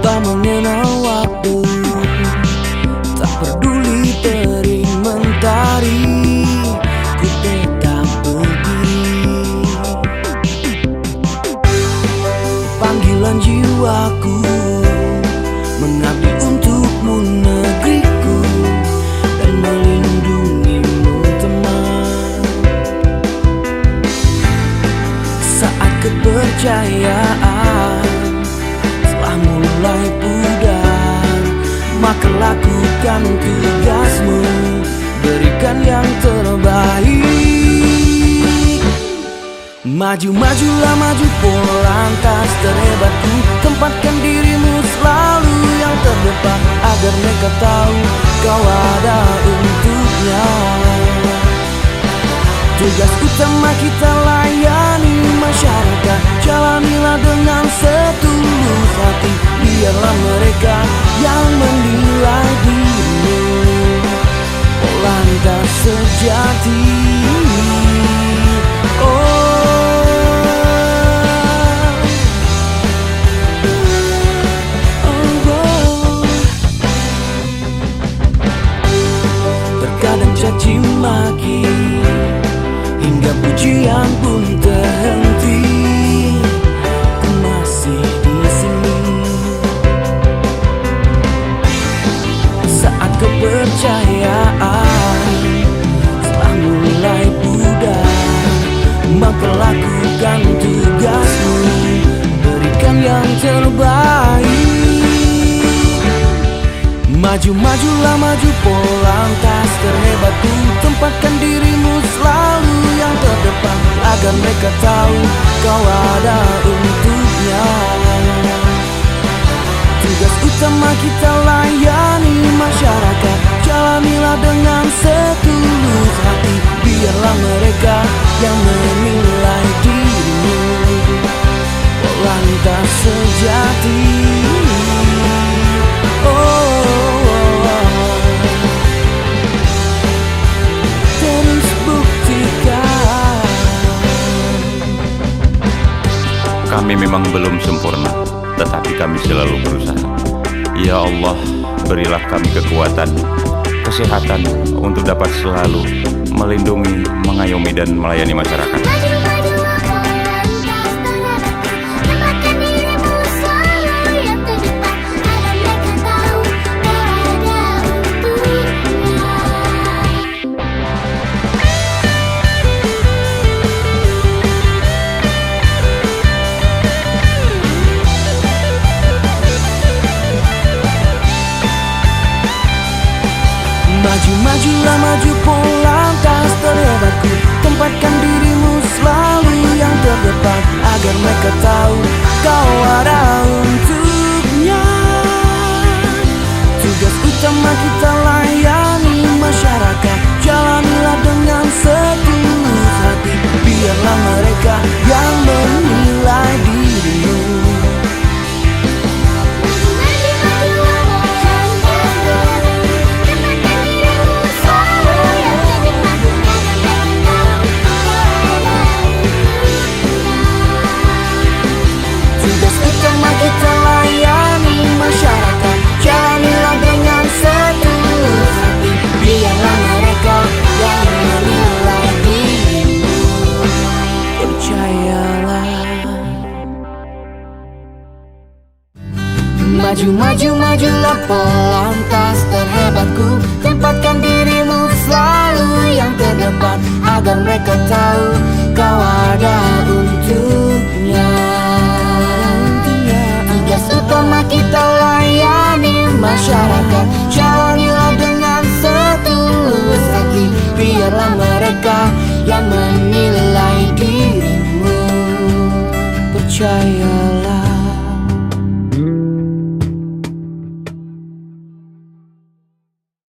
Tak mengenal waktu, tak peduli terik mentari, ku tetap berdiri. Panggilan jiwaku mengabdi untukmu negeriku, dan melindungimu teman. Saat kepercayaan mulai pudar, maka lakukan tugasmu, berikan yang terbaik. Maju, majulah, maju polantas terhebatku, tempatkan dirimu selalu yang terdepan, agar mereka tahu kau ada untuknya. Tugas utama kita layani masyarakat, jalanilah dengan setulus hati, biarlah mereka yang menilai dirimu, polantas sejati. Terkadang caci maki hingga pujian pun terhenti, ku masih di sini. Saat kepercayaan telah mulai pudar, maka lakukan tugasmu, berikan yang terbaik. Maju, majulah, maju polantas terhebatku, tempatkan dirimu selalu yang terdepan, agar mereka tahu kau ada untuknya. Tugas utama kita layani masyarakat, jalanilah dengan setulus hati, biarlah mereka yang menilai dirimu, polantas sejati. Kami memang belum sempurna, tetapi kami selalu berusaha. Ya Allah, berilah kami kekuatan, kesehatan untuk dapat selalu melindungi, mengayomi, dan melayani masyarakat. Maju, majulah, maju polantas terhebatku, tempatkan dirimu selalu yang terdepan, agar mereka tahu kau ada untuknya. Tugas utama kita layani masyarakat, jalanilah dengan setulus hati, biarlah mereka yang menilai dirimu. Maju, maju, majulah polantas terhebatku, tempatkan dirimu selalu yang terdepan, agar mereka tahu kau ada untuknya. Tugas utama kita layani masyarakat,